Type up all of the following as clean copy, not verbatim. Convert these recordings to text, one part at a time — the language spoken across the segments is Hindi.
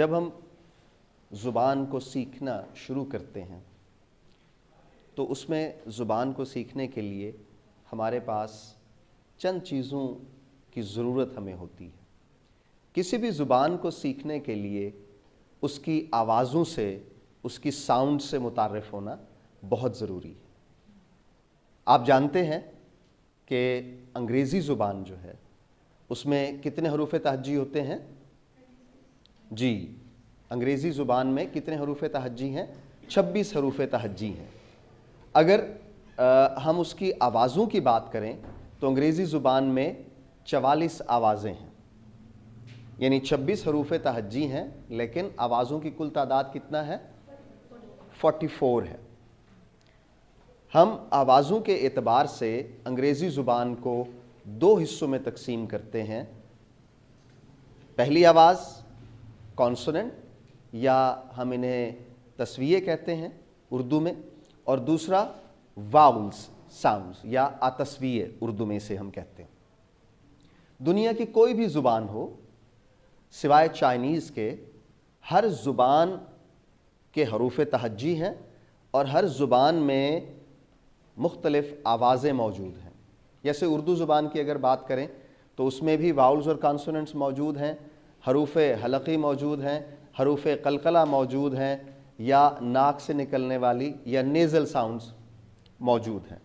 जब हम ज़ुबान को सीखना शुरू करते हैं तो उसमें ज़ुबान को सीखने के लिए हमारे पास चंद चीज़ों की ज़रूरत हमें होती है। किसी भी ज़ुबान को सीखने के लिए उसकी आवाज़ों से, उसकी साउंड से मुतारिफ़ होना बहुत ज़रूरी है। आप जानते हैं कि अंग्रेज़ी ज़ुबान जो है उसमें कितने हरूफ़ तहज्जी होते हैं? जी, अंग्रेज़ी ज़ुबान में कितने हरूफ़ तहज्जी हैं? 26 हरूफ़ तहज्जी हैं। अगर हम उसकी आवाज़ों की बात करें तो अंग्रेज़ी ज़ुबान में 44 आवाज़ें हैं, यानी 26 हरूफ़ तहज्जी हैं, लेकिन आवाज़ों की कुल तादाद कितना है? 44 है। हम आवाज़ों के एतबार से अंग्रेज़ी ज़ुबान को दो हिस्सों में तकसीम करते हैं। पहली आवाज़ कॉन्सोनेंट या हम इन्हें तस्वीये कहते हैं उर्दू में, और दूसरा वाउल्स साउंड्स या अतस्वीये उर्दू में इसे हम कहते हैं। दुनिया की कोई भी ज़ुबान हो सिवाय चाइनीज़ के, हर ज़ुबान के हरूफ़ तहज्जी हैं और हर ज़ुबान में मुख्तलिफ़ आवाज़ें मौजूद हैं। जैसे उर्दू ज़ुबान की अगर बात करें तो उसमें भी वाउल्स और कॉन्सोनेंट्स मौजूद हैं, हरूफ़ हलक़ी मौजूद हैं, हरूफ़ क़लक़ला मौजूद हैं, या नाक से निकलने वाली या नेज़ल साउंड्स मौजूद हैं।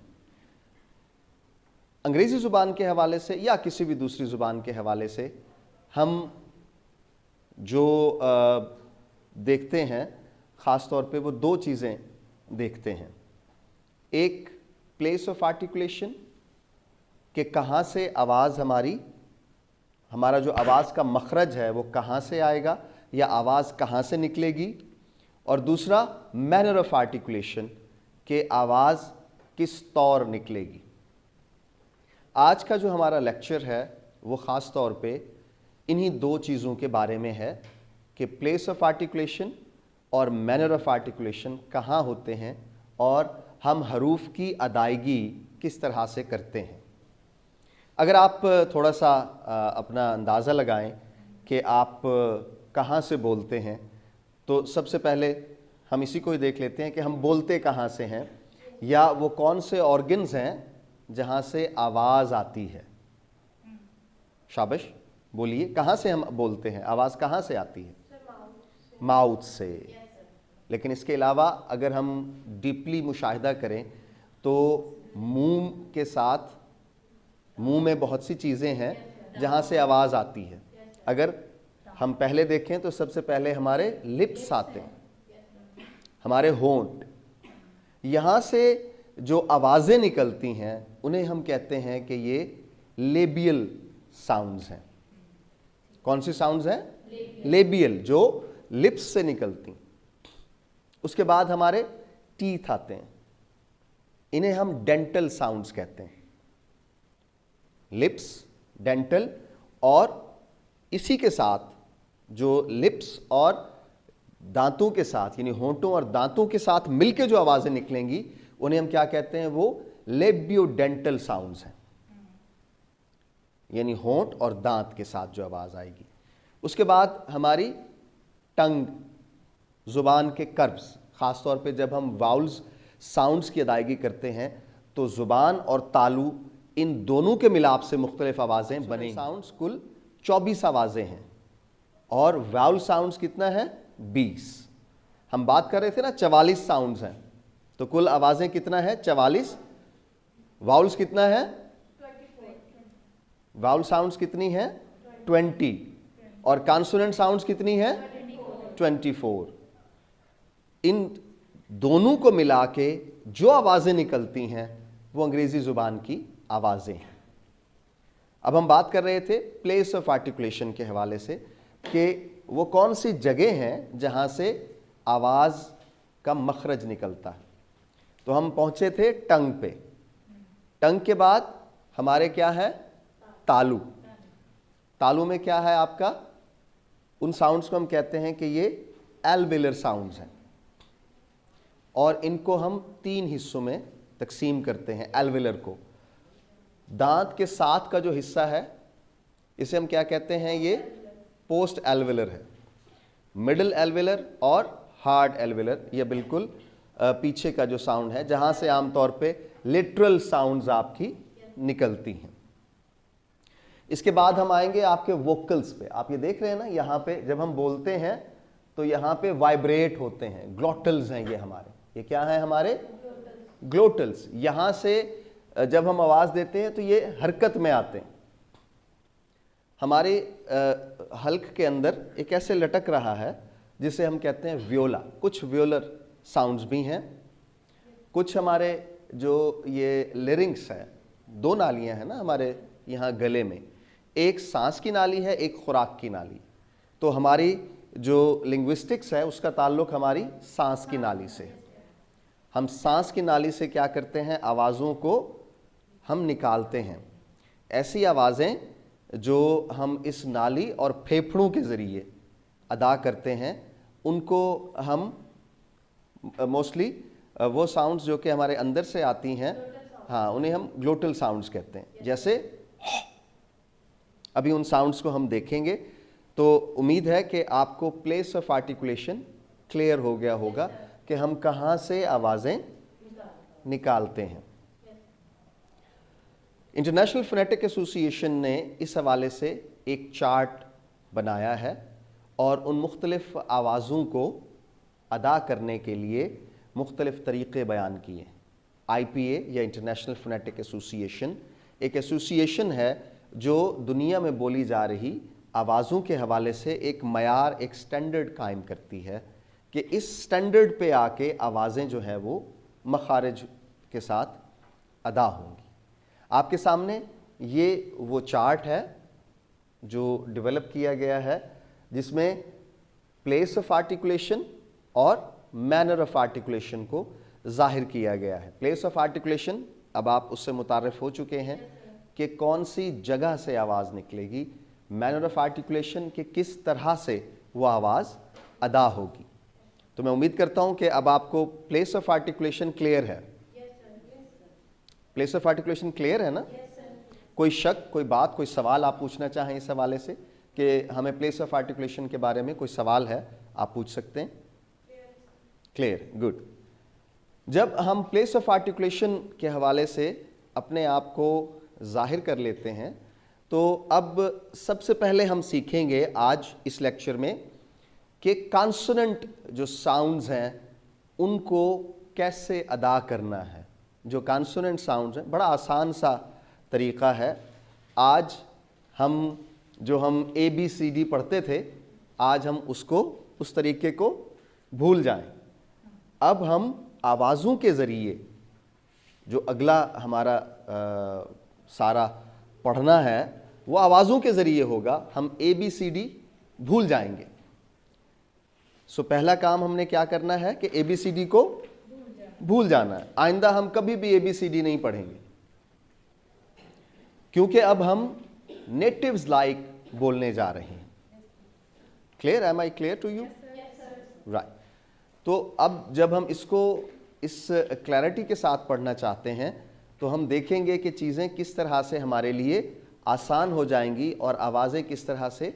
अंग्रेज़ी ज़ुबान के हवाले से या किसी भी दूसरी ज़ुबान के हवाले से हम जो देखते हैं ख़ास तौर पे वो दो चीज़ें देखते हैं। एक प्लेस ऑफ आर्टिकुलेशन कि कहाँ से आवाज़ हमारा जो आवाज़ का मखरज है वो कहाँ से आएगा या आवाज़ कहाँ से निकलेगी, और दूसरा मैनर ऑफ आर्टिकुलेशन कि आवाज़ किस तौर निकलेगी। आज का जो हमारा लेक्चर है वो ख़ास तौर पे इन्हीं दो चीज़ों के बारे में है कि प्लेस ऑफ आर्टिकुलेशन और मैनर ऑफ आर्टिकुलेशन कहाँ होते हैं और हम हरूफ की अदायगी किस तरह से करते हैं। अगर आप थोड़ा सा अपना अंदाज़ा लगाएं कि आप कहाँ से बोलते हैं, तो सबसे पहले हम इसी को ही देख लेते हैं कि हम बोलते कहाँ से हैं, या वो कौन से ऑर्गन्स हैं जहाँ से आवाज़ आती है। शाबाश, बोलिए, कहाँ से हम बोलते हैं, आवाज़ कहाँ से आती है? माउथ से। लेकिन इसके अलावा अगर हम डीपली मुशाहिदा करें तो मुंह के साथ, मुंह में बहुत सी चीज़ें हैं जहाँ से आवाज़ आती है। अगर हम पहले देखें तो सबसे पहले हमारे लिप्स आते हैं, हमारे होंठ। यहाँ से जो आवाज़ें निकलती हैं उन्हें हम कहते हैं कि ये लेबियल साउंड्स हैं। कौन सी साउंड्स हैं? लेबियल, जो लिप्स से निकलती। उसके बाद हमारे टीथ आते हैं, इन्हें हम डेंटल साउंड्स कहते हैं। लिप्स, डेंटल, और इसी के साथ जो लिप्स और दांतों के साथ, यानी होंठों और दांतों के साथ मिलके जो आवाज़ें निकलेंगी उन्हें हम क्या कहते हैं? वो लेबियोडेंटल साउंड्स हैं, यानी होंठ और दांत के साथ जो आवाज़ आएगी। उसके बाद हमारी टंग, ज़ुबान के कर्व्स, ख़ास तौर पे जब हम वाउल्स साउंड्स की अदायगी करते हैं तो ज़ुबान और तालू, इन दोनों के मिलाप से मुख्तलिफ आवाज़ें बने। साउंड्स कुल 24 आवाज़ें हैं और वाउल साउंड्स कितना है? 20। हम बात कर रहे थे ना 44 साउंड्स हैं, तो कुल आवाज़ें कितना है? 44। वाउल्स कितना है? वाउल साउंड्स कितनी है? 20। और कॉन्सोनेंट साउंड्स कितनी है? 24। इन दोनों को मिला के जो आवाज़ें निकलती हैं वो अंग्रेज़ी ज़ुबान की आवाज़ें हैं। अब हम बात कर रहे थे प्लेस ऑफ आर्टिकुलेशन के हवाले से कि वो कौन सी जगह हैं जहाँ से आवाज़ का मखरज निकलता है। तो हम पहुँचे थे टंग पे। टंग के बाद हमारे क्या है? तालू। तालू में क्या है आपका? उन साउंड्स को हम कहते हैं कि ये एल्वेलर साउंड्स हैं, और इनको हम 3 हिस्सों में तकसीम करते हैं। एल्वेलर को, दांत के साथ का जो हिस्सा है इसे हम क्या कहते हैं? ये पोस्ट एल्वेलर है। मिडिल एल्वेलर और हार्ड एल्वेलर, ये बिल्कुल पीछे का जो साउंड है जहां से आमतौर पे लिटरल साउंड्स आपकी निकलती हैं। इसके बाद हम आएंगे आपके वोकल्स पे। आप ये देख रहे हैं ना, यहाँ पे जब हम बोलते हैं तो यहाँ पे वाइब्रेट होते हैं, ग्लोटल्स हैं ये हमारे। ये क्या है हमारे? ग्लोटल्स। यहाँ से जब हम आवाज देते हैं तो ये हरकत में आते हैं। हमारे हल्क के अंदर एक ऐसे लटक रहा है जिसे हम कहते हैं व्योला। कुछ व्योलर साउंड्स भी हैं। कुछ हमारे जो ये लिरिंग्स है, दो नालियां हैं ना हमारे यहाँ गले में, एक सांस की नाली है, एक खुराक की नाली। तो हमारी जो लिंग्विस्टिक्स है उसका ताल्लुक हमारी सांस की नाली से। हम सांस की नाली से क्या करते हैं? आवाज़ों को हम निकालते हैं। ऐसी आवाज़ें जो हम इस नाली और फेफड़ों के ज़रिए अदा करते हैं, उनको हम मोस्टली वो साउंड्स जो कि हमारे अंदर से आती हैं, हाँ, उन्हें हम ग्लोटल साउंड्स कहते हैं। जैसे अभी उन साउंड्स को हम देखेंगे। तो उम्मीद है कि आपको प्लेस ऑफ आर्टिकुलेशन क्लियर हो गया होगा कि हम कहाँ से आवाज़ें निकालते हैं। इंटरनेशनल फोनेटिक एसोसिएशन ने इस हवाले से एक चार्ट बनाया है और उन मुख्तलिफ आवाज़ों को अदा करने के लिए मुख्तलिफ तरीक़े बयान किए। IPA या इंटरनेशनल फोनेटिक एसोसिएशन एक एसोसिएशन है जो दुनिया में बोली जा रही आवाज़ों के हवाले से एक मयार, एक स्टैंडर्ड कायम करती है कि इस स्टैंडर्ड पे आके आवाज़ें जो है वो मखारिज के साथ अदा होंगी। आपके सामने ये वो चार्ट है जो डेवलप किया गया है, जिसमें प्लेस ऑफ आर्टिकुलेशन और मैनर ऑफ आर्टिकुलेशन को जाहिर किया गया है। प्लेस ऑफ आर्टिकुलेशन, अब आप उससे मुतारिफ हो चुके हैं कि कौन सी जगह से आवाज़ निकलेगी। मैनर ऑफ आर्टिकुलेशन कि किस तरह से वो आवाज़ अदा होगी। तो मैं उम्मीद करता हूं कि अब आपको प्लेस ऑफ आर्टिकुलेशन क्लियर है। प्लेस ऑफ आर्टिकुलेशन क्लियर है ना? कोई शक, कोई बात, कोई सवाल आप पूछना चाहें इस हवाले से कि हमें प्लेस ऑफ आर्टिकुलेशन के बारे में कोई सवाल है, आप पूछ सकते हैं। Clear, good. जब हम प्लेस ऑफ आर्टिकुलेशन के हवाले से अपने आप को जाहिर कर लेते हैं तो अब सबसे पहले हम सीखेंगे आज इस लेक्चर में कि कॉन्सोनेंट जो साउंड्स हैं उनको कैसे अदा करना है। जो कॉन्सोनेंट साउंड्स हैं, बड़ा आसान सा तरीक़ा है। आज हम ABCD पढ़ते थे, आज हम उसको उस तरीके को भूल जाएं। अब हम आवाज़ों के ज़रिए जो अगला हमारा सारा पढ़ना है वो आवाज़ों के ज़रिए होगा। हम ABCD भूल जाएंगे। सो पहला काम हमने क्या करना है कि ABCD को भूल जाना है। आइंदा हम कभी भी ABCD नहीं पढ़ेंगे, क्योंकि अब हम नेटिव्स लाइक बोलने जा रहे हैं। Clear? Am I clear to you? Right. तो अब जब हम इसको इस क्लैरिटी के साथ पढ़ना चाहते हैं तो हम देखेंगे कि चीज़ें किस तरह से हमारे लिए आसान हो जाएंगी और आवाज़ें किस तरह से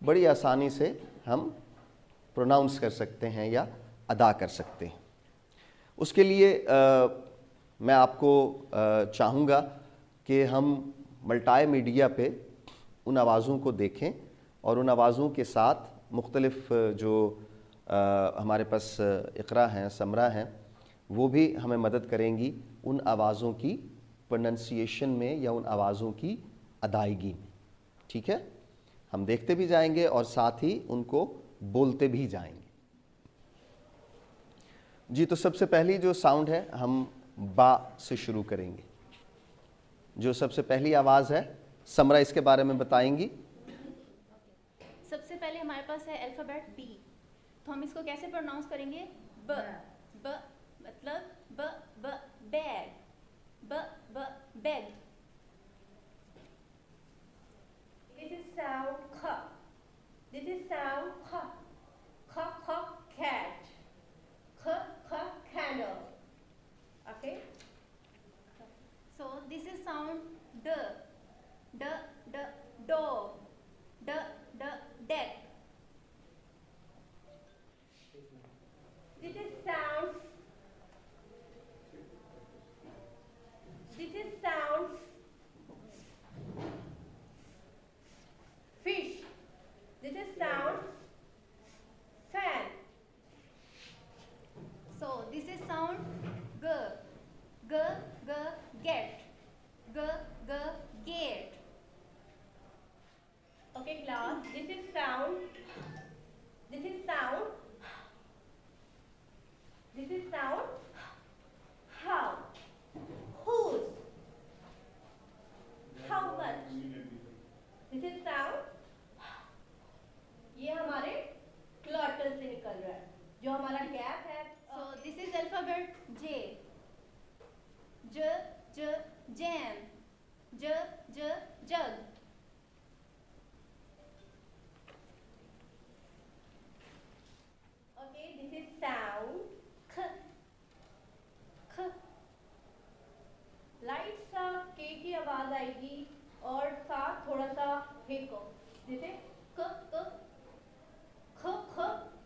बड़ी आसानी से हम प्रोनाउंस कर सकते हैं या अदा कर सकते हैं। उसके लिए मैं आपको चाहूँगा कि हम मल्टीमीडिया पे उन आवाज़ों को देखें और उन आवाज़ों के साथ मुख्तलिफ जो हमारे पास इक़रा हैं, समरा हैं, वो भी हमें मदद करेंगी उन आवाज़ों की प्रोनंसिएशन में या उन आवाज़ों की अदायगी में। ठीक है? हम देखते भी जाएंगे और साथ ही उनको बोलते भी जाएंगे। जी, तो सबसे पहली जो साउंड है हम बा से शुरू करेंगे। जो सबसे पहली आवाज़ है, समरा इसके बारे में बताएंगी। सबसे पहले हमारे पास है अल्फ़ाबेट B, तो हम इसको कैसे प्रोनाउंस करेंगे? ब। ब मतलब ब ब बैग, ब ब बैग। This is sound ख. This is sound ख. ख ख cat. ख ख candle. Okay. So this is sound D. D d dog. D d deck. gate. Okay, class. This is sound. This is sound. This is sound. How? Whose? How much? This is sound. ये हमारे ग्लॉटल से निकल रहा है, जो हमारा गैप है. So this is alphabet J. Jam. Jug. Okay, this is sound. K. Light सा के की आवाज आएगी और साथ थोड़ा सा हिको, जैसे क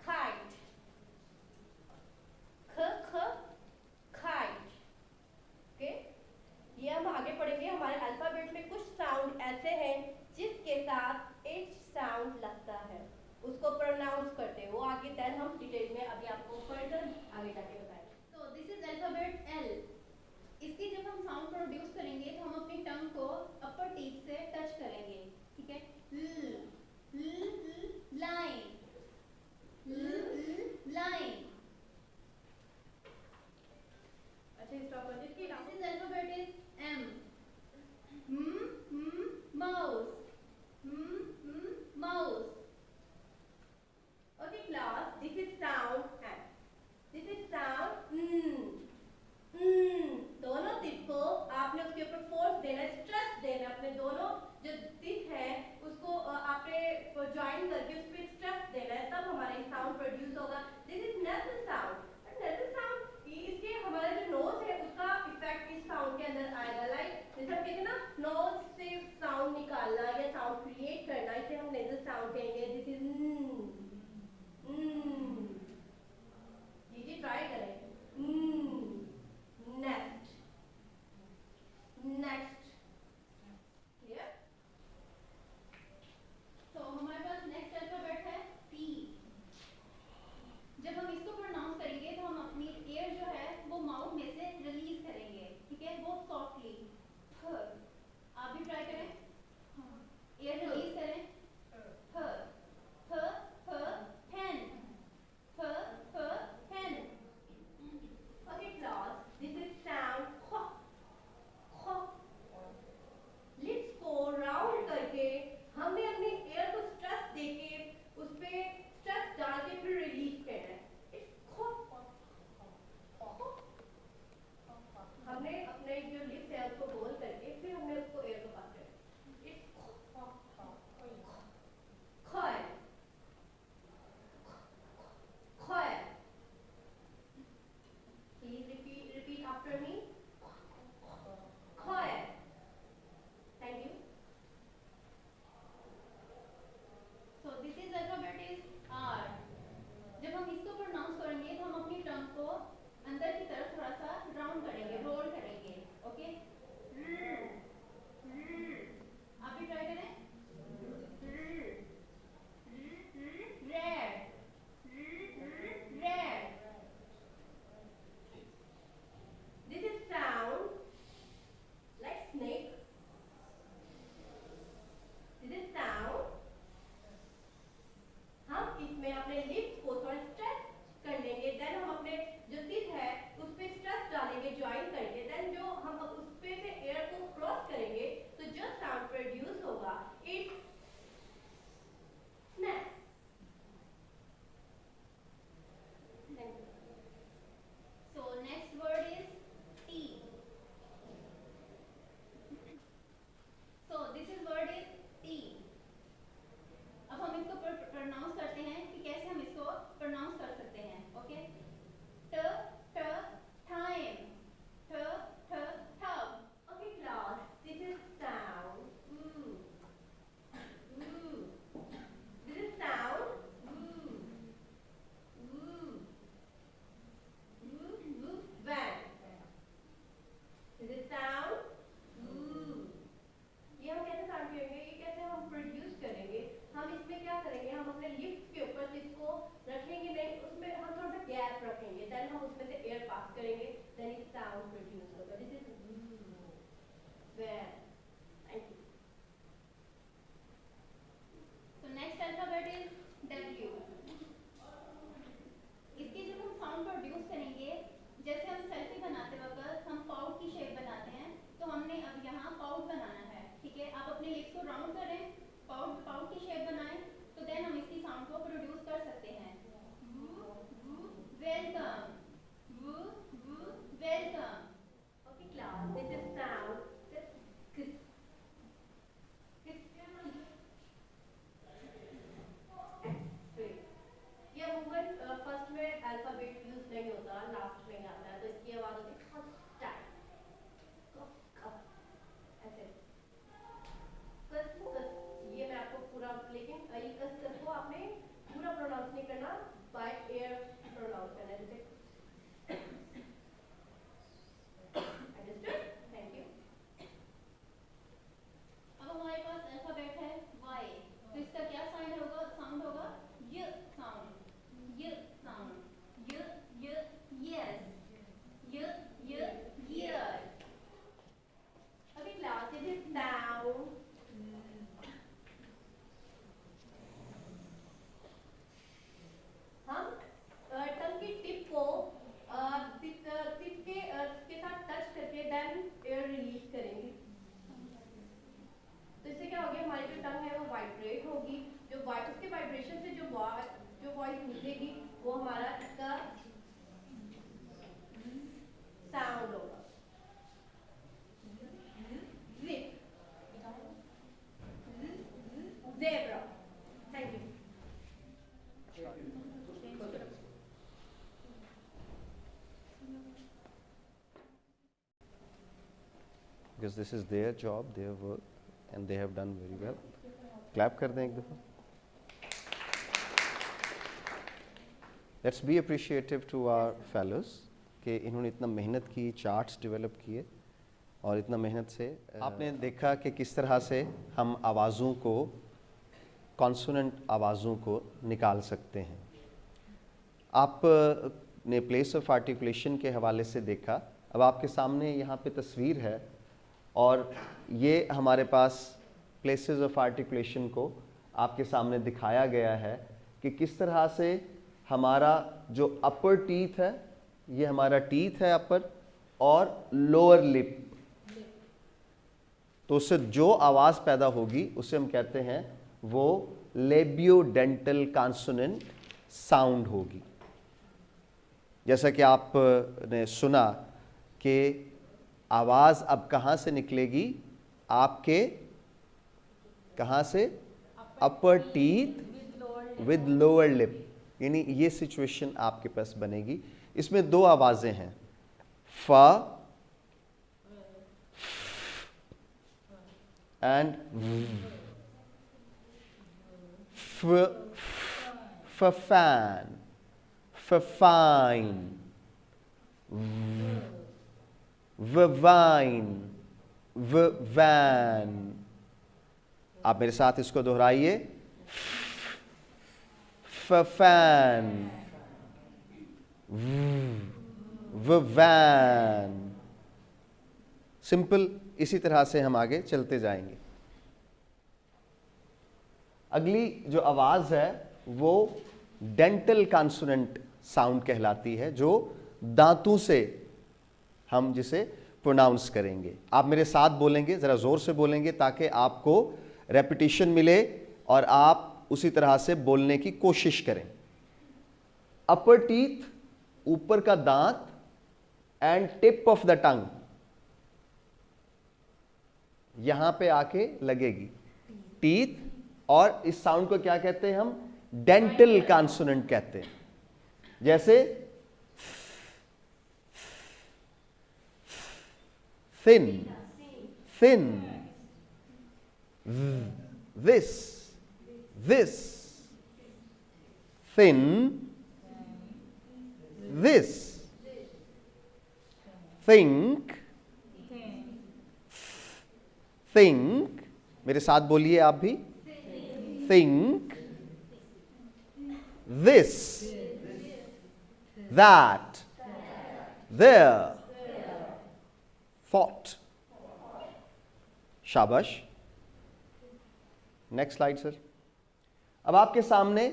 kite. Kite. ओके, ये हम आगे पढ़ेंगे. हमारे अल्फाबेट में कुछ साउंड ऐसे हैं जिसके साथ एच साउंड लगता है, उसको प्रोनाउंस करते हैं. वो आगे देन हम डिटेल में अभी आपको फर्दर आगे जाके बताएंगे. So this is alphabet L. इसकी जब हम साउंड प्रोड्यूस करेंगे तो हम अपनी टंग को अपर टीथ से टच करेंगे, ठीक है. लाइन. अच्छा, स्टॉप कर दीजिए. This is alphabet is M. Mouse. Mouse. Okay, class. This is sound and this is sound. दोनों टिप को आपने उसके ऊपर फोर्स देना, स्ट्रेस देना. अपने दोनों जो टिप है उसको आपने ज्वाइन करके उस पर स्ट्रेस देना है, तब हमारा साउंड प्रोड्यूस होगा. This is nasal sound. Nasal sound इसके हमारा जो नोज है उसका इफेक्ट इस साउंड के अंदर आएगा. लाइक जैसे हम कहते हैं ना, नोज से साउंड निकालना या साउंड क्रिएट करना, इसे हम नेजल साउंड कहेंगे. दिस इज ये ट्राई करें. Next clear. तो हमारे पास नेक्स्ट अल्फाबेट है P. जब हम इसको प्रोनाउंस करेंगे तो हम अपनी एयर जो है वो माउथ में से रिलीज करेंगे, ठीक है, बहुत सॉफ्टली. आप भी ट्राई करें. एयर रिलीज करें. Pen. Pen. Okay, class. This is sound. Lips को राउंड करके हमने अपनी एयर को स्ट्रेस देके उस पे स्ट्रेस डाल के फिर रिलीज करना है. हमने अपने जो लिप्स है उसको गोल करके फिर हमने उसको एयर को पास करना है. खोया. Please repeat after me. Khoya. Thank you. So this is alphabet is R. जब हम इसको प्रोनाउंस करेंगे तो हम अपनी टंग को अंदर की तरफ थोड़ा सा राउंड करेंगे, रोल करेंगे. ओके, आप भी ट्राई करें. Red. This is sound like snake. This is sound. हम इसमें अपने लिप्स को थोड़ा स्ट्रेच कर लेंगे. देन हम अपने जो टीथ है उस पे स्ट्रेस डालेंगे ज्वाइन करके. देन जो हम उस पे से एयर को क्रॉस करेंगे तो जो साउंड प्रोड्यूस होगा it snap. Thank you. So next word is T. So this is word is T. अब हम इसको प्रोनाउंस करते हैं कि कैसे हम इसको प्रोनाउंस कर सकते हैं. Okay, time. tub. Okay, class. This is sound. This is sound. Van. This is sound. ये हम कैसे साउंड करेंगे, ये कैसे हम प्रोड्यूस करेंगे. हम इसमें क्या करेंगे, हम अपने लिप्स के ऊपर इसको रखेंगे नहीं, उसमें हम थोड़ा सा गैप रखेंगे. देन हम उसमें से एयर पास करेंगे. देन इट साउंड प्रोड्यूस होगा. दिस इज ठीक है, आप अपने लिप्स को राउंड करें, पाउट की शेप बनाएं, तो देन हम इसकी साउंड को प्रोड्यूस कर सकते हैं। Welcome, welcome. Okay, class. This is sound. This kiss. ये मूवमेंट फर्स्ट में अल्फाबेट यूज नहीं होता, लास्ट में आता है, तो इसकी आवाज होती है फर्स्ट टाइम ऐसे कस कस। ये मैं आपको पूरा, लेकिन ये कस कस को आपने पूरा प्रोनाउंस नहीं करना, बाय एयर प्रोनाउंस करना है, जैसे अंडरस्टूड? Thank you. अब हमारे पास अल्फाबेट है Y, तो इसका क्या साउंड होगा? य साउंड, य साउंड, य यस, य year. Okay, class. This is sound. हम टंग की टिप को टिप के साथ टच करके देन एयर रिलीज करेंगे। तो इससे क्या हो गया, हमारी जो टंग है वो वाइब्रेट होगी, जो उसके वाइब्रेशन से जो वॉइस निकलेगी वो हमारा इसका साउंड होगा। Zip. Zebra. Thank you. Because this is their job, their work, and they have done very well. Clap कर दें एक दफ़ा. Let's be appreciative to our fellows कि इन्होंने इतना मेहनत की, चार्ट्स डेवलप किए और इतना मेहनत से आपने देखा कि किस तरह से हम आवाज़ों को, कॉन्सोनेंट आवाज़ों को निकाल सकते हैं. आपने प्लेस ऑफ आर्टिकुलेशन के हवाले से देखा. अब आपके सामने यहाँ पे तस्वीर है और ये हमारे पास प्लेसेस ऑफ आर्टिकुलेशन को आपके सामने दिखाया गया है कि किस तरह से हमारा जो अपर टीथ है, ये हमारा टीथ है अपर, और लोअर लिप, तो उससे जो आवाज़ पैदा होगी उसे हम कहते हैं वो लेबियोडेंटल कॉन्सोनेंट साउंड होगी. जैसा कि आपने सुना कि आवाज़ अब कहाँ से निकलेगी, आपके कहाँ से, अपर टीथ विद लोअर लिप, यानी ये सिचुएशन आपके पास बनेगी. इसमें दो आवाज़ें हैं, फ एंड फैन, फफाइन, ववाइन, वैन. आप मेरे साथ इसको दोहराइए, फैन, वैन. सिंपल. इसी तरह से हम आगे चलते जाएंगे. अगली जो आवाज़ है वो डेंटल कॉन्सोनेंट साउंड कहलाती है, जो दांतों से हम जिसे प्रोनाउंस करेंगे. आप मेरे साथ बोलेंगे, ज़रा ज़ोर से बोलेंगे ताकि आपको रेपिटेशन मिले और आप उसी तरह से बोलने की कोशिश करें. अपर टीथ, ऊपर का दांत, and tip of the tongue यहां पे आके लगेगी, टीथ. और इस साउंड को क्या कहते हैं हम, डेंटल कॉन्सोनेंट कहते हैं. जैसे thin, thin, this, this, thin, this, think, think. मेरे साथ बोलिए आप भी, think, this, that, there, thought. शाबाश. Next slide sir. अब आपके सामने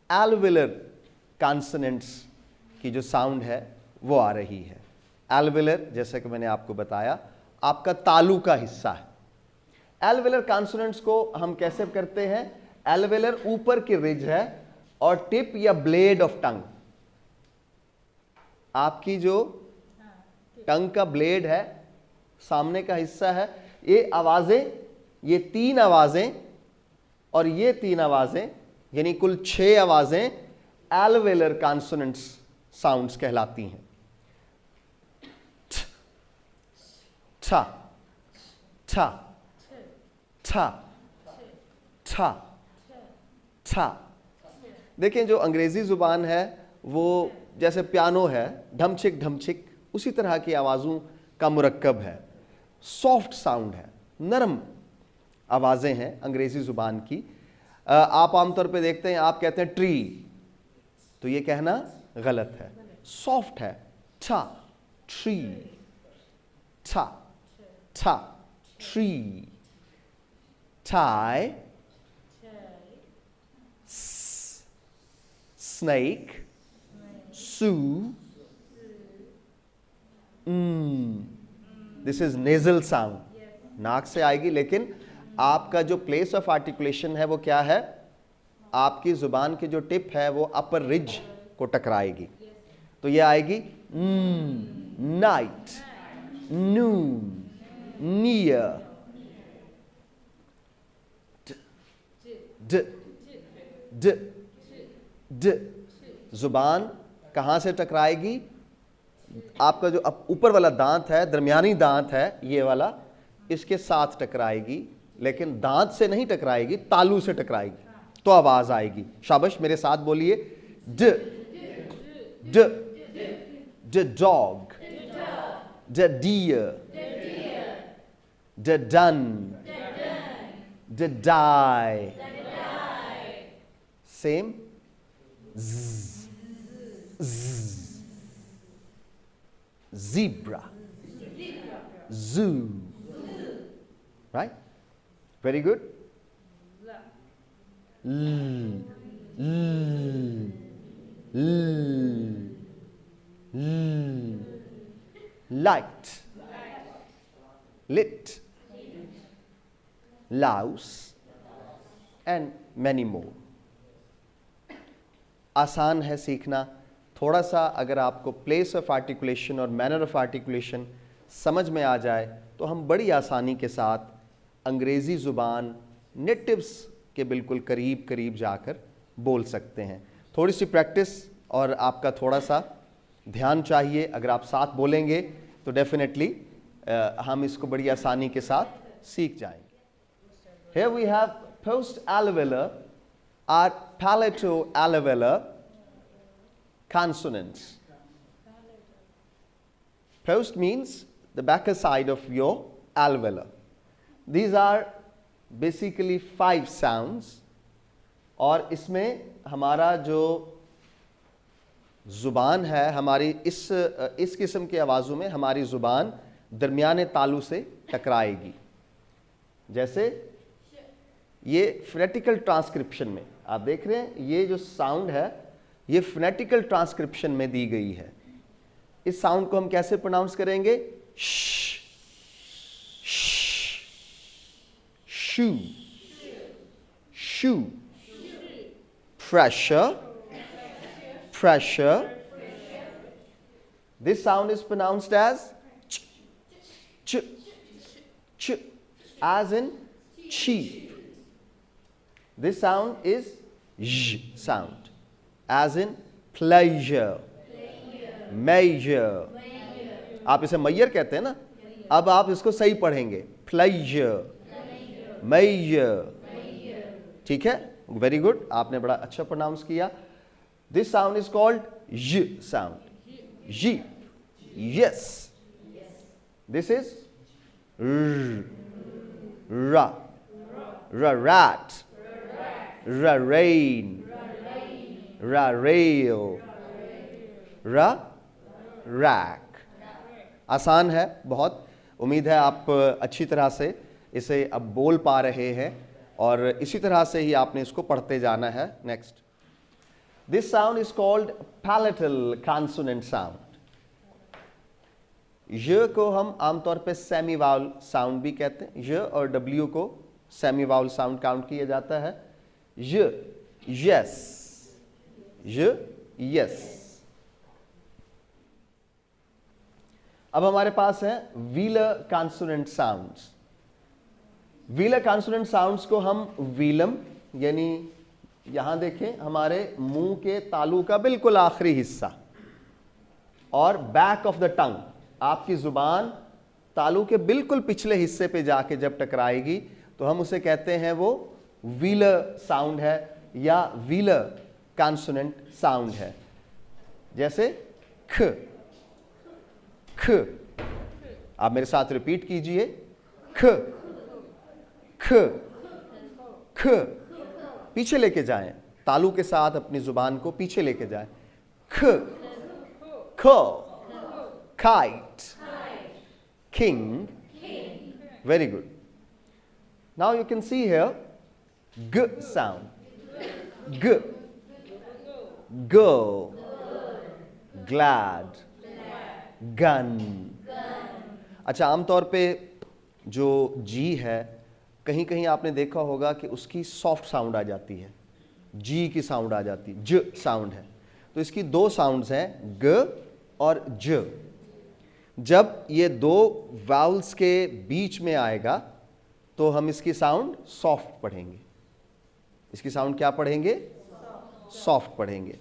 एल्विलर कॉन्सोनेंट्स की जो साउंड है वो आ रही है. एल्विलर, जैसा कि मैंने आपको बताया, आपका तालू का हिस्सा है. एल्वेलर कॉन्सोनेंट्स को हम कैसे करते हैं? एल्वेलर ऊपर की रिज है और टिप या ब्लेड ऑफ टंग, आपकी जो टंग का ब्लेड है, सामने का हिस्सा है, ये आवाजें, ये 3 आवाजें और ये 3 आवाजें, यानी कुल 6 आवाजें एल्वेलर कॉन्सोनेंट्स साउंड्स कहलाती हैं। ठा ठा ठा ठा ठा। देखें, जो अंग्रेजी जुबान है वो जैसे पियानो है, ढमछिक ढमछिक, उसी तरह की आवाज़ों का मुरक्कब है। सॉफ्ट साउंड है, नरम आवाज़ें हैं अंग्रेजी ज़ुबान की। आप आमतौर पे देखते हैं, आप कहते हैं ट्री, तो ये कहना गलत है, सॉफ्ट है। ठा ट्री, ठा ठा tree, tie snake, so, this is nasal sound, नाक से आएगी, लेकिन आपका जो प्लेस ऑफ आर्टिकुलेशन है वो क्या है? आपकी जुबान की जो टिप है वो अपर रिज को टकराएगी, तो ये आएगी नाइट, नून, नियर, ड ड ड। जुबान कहां से टकराएगी? आपका जो ऊपर वाला दांत है, दरमियानी दांत है ये वाला, इसके साथ टकराएगी, लेकिन दांत से नहीं टकराएगी, तालू से टकराएगी, तो आवाज आएगी। शाबाश, मेरे साथ बोलिए, ड ड ड डॉग, ड डियर, ड डन, ड die. Same, zebra, zoo, right? Very good. Light, lit, louse, and many more. आसान है सीखना। थोड़ा सा अगर आपको प्लेस ऑफ आर्टिकुलेशन और मैनर ऑफ आर्टिकुलेशन समझ में आ जाए तो हम बड़ी आसानी के साथ अंग्रेज़ी ज़ुबान नेटिव्स के बिल्कुल करीब करीब जाकर बोल सकते हैं। थोड़ी सी प्रैक्टिस और आपका थोड़ा सा ध्यान चाहिए। अगर आप साथ बोलेंगे तो डेफिनेटली हम इसको बड़ी आसानी के साथ सीख जाएंगे। Here we have post-alveolar or palato-alveolar consonants. Post means the back side of your alveolar. These are basically 5 sounds, और इसमें हमारा जो ज़ुबान है, हमारी इस किस्म की आवाज़ों में हमारी ज़ुबान दरमियाने तालू से टकराएगी। जैसे ये फोनेटिकल ट्रांसक्रिप्शन में आप देख रहे हैं, ये जो साउंड है ये फोनेटिकल ट्रांसक्रिप्शन में दी गई है। इस साउंड को हम कैसे प्रोनाउंस करेंगे? श, शू, शू, pressure, pressure. This sound is pronounced as ch, ch, ch, as in cheap. This sound is j sound, as in pleasure, measure. आप इसे मैयर कहते हैं ना, अब आप इसको सही पढ़ेंगे, pleasure, measure. ठीक है, वेरी गुड, आपने बड़ा अच्छा प्रोनाउंस किया। दिस साउंड इज कॉल्ड य साउंड, जी, यस। दिस इज र, रैट, रेन, रेल, रैक। आसान है बहुत। उम्मीद है आप अच्छी तरह से इसे अब बोल पा रहे हैं और इसी तरह से ही आपने इसको पढ़ते जाना है। Next, this sound is called palatal consonant sound. य को हम आमतौर पे सेमी वाउल साउंड भी कहते हैं। य और डब्ल्यू को सेमी वाउल साउंड काउंट किया जाता है। य यस, य यस। अब हमारे पास है wheeler consonant sounds. Wheeler consonant sounds को हम व्हीलम, यानी यहां देखें हमारे मुंह के तालू का बिल्कुल आखिरी हिस्सा, और बैक ऑफ द टंग, आपकी जुबान तालू के बिल्कुल पिछले हिस्से पे जाके जब टकराएगी तो हम उसे कहते हैं वो व्हीलर साउंड है या व्हीलर कॉन्सोनेंट साउंड है। जैसे ख, ख, आप मेरे साथ रिपीट कीजिए, ख, ख, ख। पीछे लेके जाएं, तालू के साथ अपनी जुबान को पीछे लेके जाएं। ख, ख, kite, king. Very good. Now you can see here ग साउंड, ग, go, glad, gun। अच्छा, आमतौर पे जो जी है, कहीं कहीं आपने देखा होगा कि उसकी सॉफ्ट साउंड आ जाती है, जी की साउंड आ जाती है, ज साउंड है। तो इसकी दो साउंड्स हैं, ग और ज। जब ये दो वाउल्स के बीच में आएगा तो हम इसकी साउंड सॉफ्ट पढ़ेंगे। इसकी साउंड क्या पढ़ेंगे? सॉफ्ट पढ़ेंगे।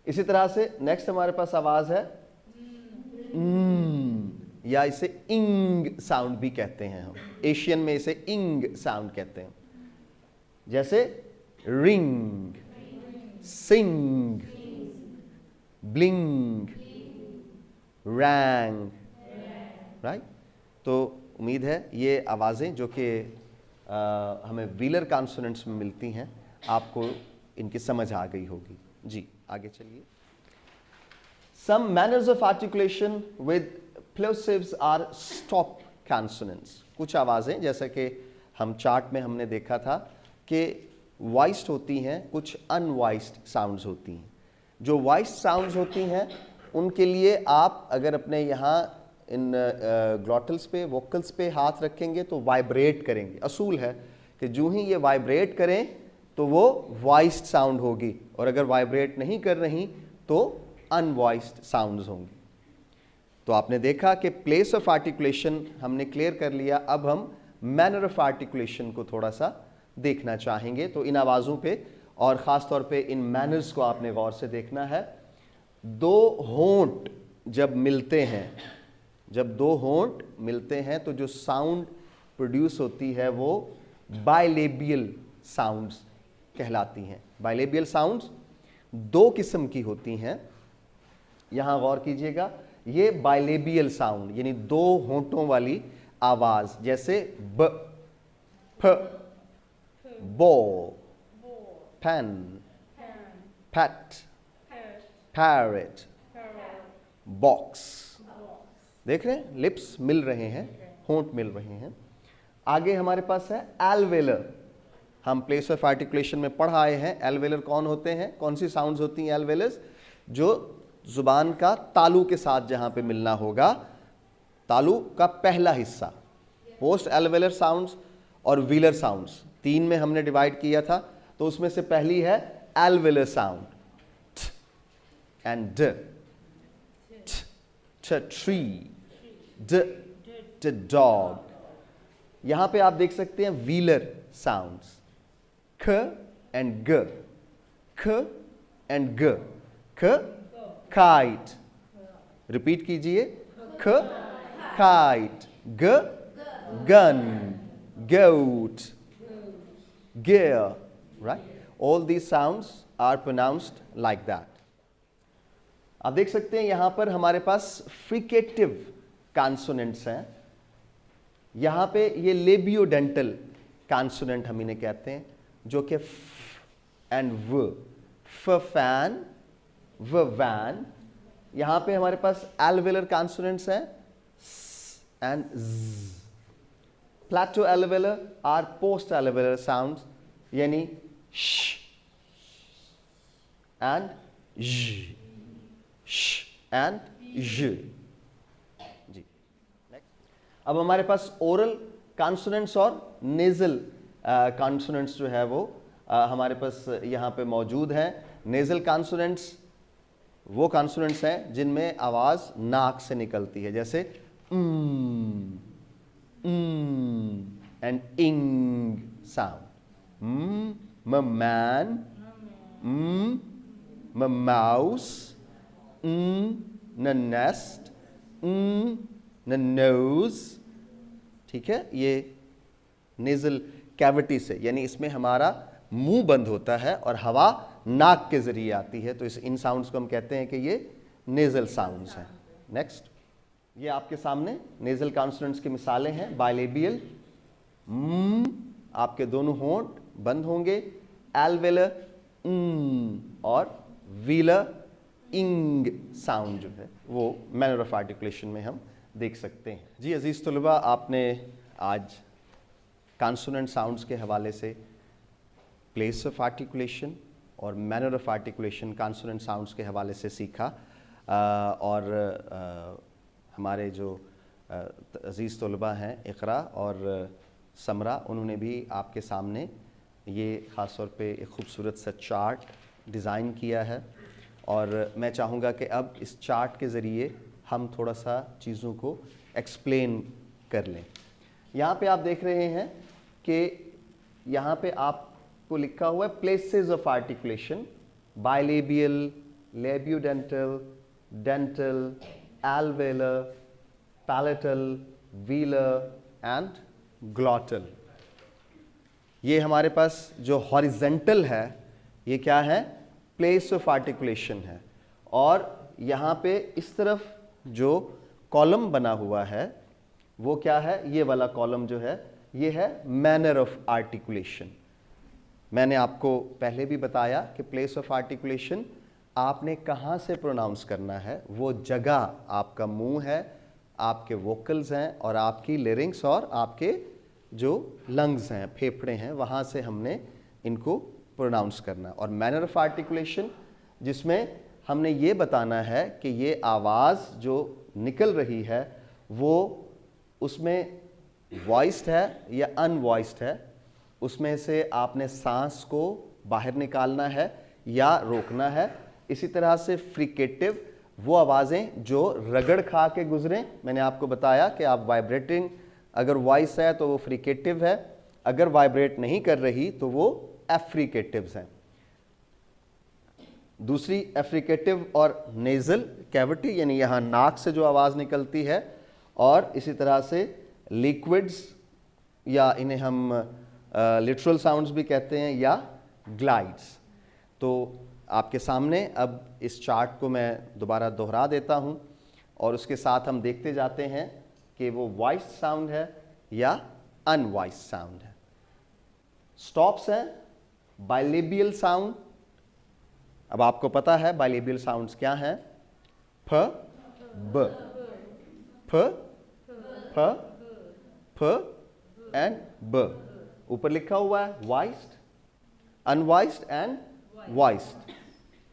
इसी तरह से नेक्स्ट हमारे पास आवाज है या इसे इंग साउंड भी कहते हैं हम। एशियन में इसे इंग साउंड कहते हैं। जैसे रिंग, सिंग, ब्लिंग, रैंग, राइट। तो उम्मीद है ये आवाज़ें जो कि हमें व्हीलर कॉन्सोनेंट्स में मिलती हैं, आपको इनकी समझ आ गई होगी। जी आगे चलिए। Some manners of articulation with plosives are stop consonants। कुछ आवाज़ें जैसे कि हम चार्ट में हमने देखा था कि वॉइस्ड होती हैं, कुछ अनवॉइस्ड साउंड्स होती हैं। जो वॉइस्ड साउंड्स होती हैं उनके लिए आप अगर अपने यहाँ इन ग्लॉटल्स पे, वोकल्स पे हाथ रखेंगे तो वाइब्रेट करेंगे। असूल है कि जो ही ये वाइब्रेट करें तो वो वॉइस्ड साउंड होगी, और अगर वाइब्रेट नहीं कर रही तो अनवॉइस्ड साउंड्स होंगी। तो आपने देखा कि प्लेस ऑफ आर्टिकुलेशन हमने क्लियर कर लिया। अब हम मैनर ऑफ आर्टिकुलेशन को थोड़ा सा देखना चाहेंगे। तो इन आवाज़ों पे और ख़ास तौर पे इन मैनर्स को आपने गौर से देखना है। दो होंठ जब मिलते हैं, जब दो होंठ मिलते हैं तो जो साउंड प्रोड्यूस होती है वो बाइलेबियल साउंड्स कहलाती हैं। बाइलेबियल साउंड्स दो किस्म की होती हैं, यहां गौर कीजिएगा। ये बाइलेबियल साउंड यानी दो होंठों वाली आवाज, जैसे ब, फ, ball, pen, pat, parrot, box. देख रहे हैं, लिप्स मिल रहे हैं, होंठ मिल रहे हैं। आगे हमारे पास है एल्वेलर। हम प्लेस ऑफ आर्टिकुलेशन में पढ़ आए हैं एल्वेलर कौन होते हैं, कौन सी साउंड्स होती हैं एल्वेलर्स? जो जुबान का तालू के साथ जहां पे मिलना होगा, तालू का पहला हिस्सा। पोस्ट एल्वेलर साउंड्स और व्हीलर साउंड्स तीन में हमने डिवाइड किया था। तो उसमें से पहली है एल्वेलर साउंड, ट एंड ड, ट ट्री, ड डॉग। यहां पे आप देख सकते हैं व्हीलर साउंड्स, ख एंड ग, ख एंड ग, ख काइट। रिपीट कीजिए, ख काइट, ग gun, goat, gear, right? All these sounds are pronounced like that. आप देख सकते हैं यहां पर हमारे पास फ्रिकेटिव कॉन्सोनेंट्स हैं। यहां पे ये लेबियोडेंटल कॉन्सोनेंट हम इन्हें कहते हैं, जो कि फ एंड व, फ फैन, व वैन। यहां पे हमारे पास एल्वेलर कॉन्सोनेंट्स हैं, स and z। Plateau alveolar are post alveolar sounds, यानी sh and j, sh and j, अब हमारे पास ओरल कॉन्सोनेंट्स और नेजल कॉन्सोनेंट्स जो है वो हमारे पास यहाँ पे मौजूद हैं। नेजल कॉन्सोनेंट्स वो कॉन्सोनेंट्स हैं जिनमें आवाज नाक से निकलती है, जैसे ending sound, man, mouse, nest, nose. ठीक है, ये नेजल कैविटी से, यानी इसमें हमारा मुंह बंद होता है और हवा नाक के जरिए आती है, तो इन साउंड्स को हम कहते हैं कि ये नेजल साउंड्स हैं। नेक्स्ट, ये आपके सामने नेजल कॉन्सोनेंट्स की मिसालें हैं। बायलेबियल, आपके दोनों होंठ बंद होंगे। एल्वेलर, और व्हीलर, इंग साउंड जो है वो मैनर ऑफ आर्टिकुलेशन में हम देख सकते हैं। जी अजीज तलबा, आपने आज कॉन्सोनेंट साउंड्स के हवाले से प्लेस ऑफ आर्टिकुलेशन और manner of articulation consonant sounds के हवाले से सीखा। और हमारे जो अजीज़ तलबा हैं इक़रा और समरा, उन्होंने भी आपके सामने ये ख़ास तौर पे एक खूबसूरत सा चार्ट डिज़ाइन किया है, और मैं चाहूँगा कि अब इस चार्ट के ज़रिए हम थोड़ा सा चीज़ों को एक्सप्लेन कर लें। यहाँ पे आप देख रहे हैं कि यहाँ पे आपको लिखा हुआ है places of articulation, bilabial, labiodental, dental, alveolar, palatal, velar and glottal। ये हमारे पास जो हॉरिजेंटल है ये क्या है, प्लेस ऑफ आर्टिकुलेशन है, और यहाँ पे इस तरफ जो कॉलम बना हुआ है वो क्या है, ये वाला कॉलम जो है ये है मैनर ऑफ आर्टिकुलेशन। मैंने आपको पहले भी बताया कि प्लेस ऑफ आर्टिकुलेशन आपने कहाँ से प्रोनाउंस करना है, वो जगह आपका मुंह है, आपके वोकल्स हैं और आपकी लिरिंग्स और आपके जो लंग्स हैं, फेफड़े हैं, वहाँ से हमने इनको प्रोनाउंस करना। और मैनर ऑफ आर्टिकुलेशन जिसमें हमने ये बताना है कि ये आवाज़ जो निकल रही है वो उसमें वॉइस्ड है या अनवॉइस्ड है, उसमें से आपने सांस को बाहर निकालना है या रोकना है। इसी तरह से फ्रिकेटिव, वो आवाज़ें जो रगड़ खा के गुजरें। मैंने आपको बताया कि आप वाइब्रेटिंग अगर वॉइस है तो वो फ्रिकेटिव है, अगर वाइब्रेट नहीं कर रही तो वो एफ्रिकेटिव्स हैं। दूसरी एफ्रिकेटिव और नेजल कैविटी, यानी यहाँ नाक से जो आवाज़ निकलती है, और इसी तरह से लिक्विड्स या इन्हें हम लिटरल साउंड्स भी कहते हैं, या ग्लाइड्स। तो आपके सामने अब इस चार्ट को मैं दोबारा दोहरा देता हूँ और उसके साथ हम देखते जाते हैं कि वो वॉइस्ड साउंड है या अनवॉइस्ड साउंड है। स्टॉप्स हैं, बायलेबियल साउंड। अब आपको पता है बायलेबियल साउंड्स क्या हैं, फ, ब, फ, फ, फ एंड ब। ऊपर लिखा हुआ है voiced, अनवॉइस्ड and voiced,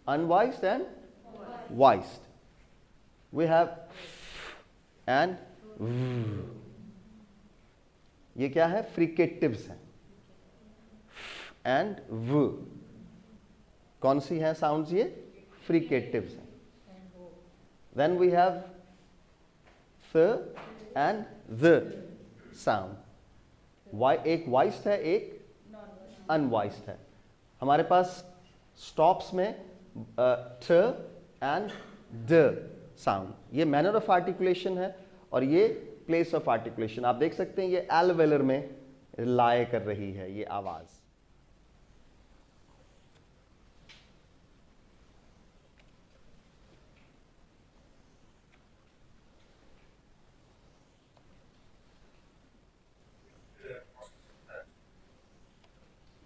unvoiced and voiced. We have and ये क्या है, फ्रिकेटिव्स हैं, एंड v। कौन सी हैं साउंड्स ये, फ्रिकेटिव्स हैं। Then we have th and the sound। एक वॉइस्ड है, एक अनवॉइस्ड है। हमारे पास स्टॉप्स में ठ एंड ड साउंड, ये मैनर ऑफ आर्टिकुलेशन है, और ये प्लेस ऑफ आर्टिकुलेशन। आप देख सकते हैं ये एल्वेलर में लाए कर रही है ये आवाज।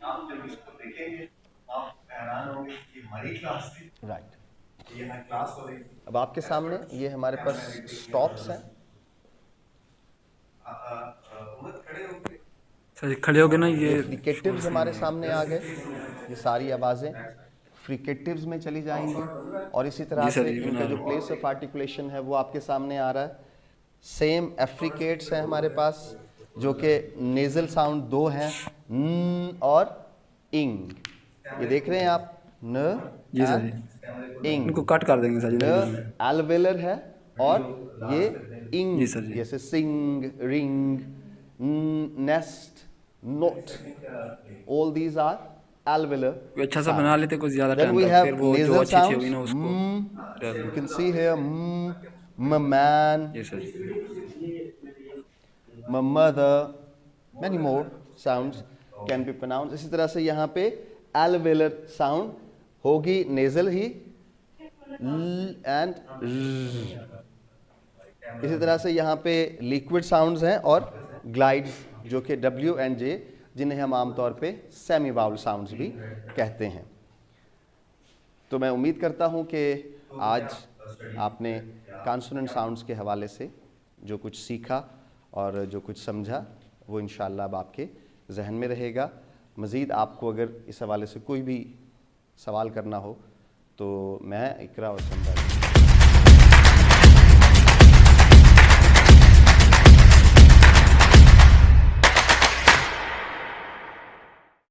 आप जब इसको देखेंगे आप हैरान होंगे कि हमारी क्लास थी। राइट, ये ना क्लास हो रही थी। अब आपके सामने ये हमारे पास स्टॉप्स हैं। खड़े हो गए सर, खड़े हो गए ना, ये फ्रिकेटिव्स हमारे सामने आ गए। ये सारी आवाज़ें फ्रिकेटिव्स में चली जाएंगी, और इसी तरह जी सर, से ये इनका बना जो प्लेस ऑफ आर्टिकुलेशन है वो आपके सामने आ रहा है। सेम एफ्रिकेट्स हैं हमारे पास जो कि नेजल साउंड दो हैं, न और इंग। ये देख रहे हैं आप, न जी सर जी, and इंग। इनको कट कर देंगे सर जी। न एल्वेलर है और ये इंग, जी सर जी। जैसे sing, ring, nest, note, all these are alveolar. कोई अच्छा सा बना लेते कुछ ज़्यादा Then टाइम we तक, have फिर वो जो nasal अच्छी अच्छी sounds. होगी ना उसको You can see here, man, जी सर जी। my mother, many more sounds can be pronounced. इसी तरह से यहाँ पे alveolar sound होगी nasal he, l and r. इसी तरह से यहाँ पे liquid sounds हैं और glides जो कि W and J, जिन्हें हम आमतौर पे semi vowel sounds भी कहते हैं। तो मैं उम्मीद करता हूँ कि आज आपने कॉन्सोनेंट साउंड्स के हवाले से जो कुछ सीखा और जो कुछ समझा वो इंशाअल्लाह अब आपके जहन में रहेगा। मज़ीद आपको अगर इस हवाले से कोई भी सवाल करना हो तो मैं इकरा और समझा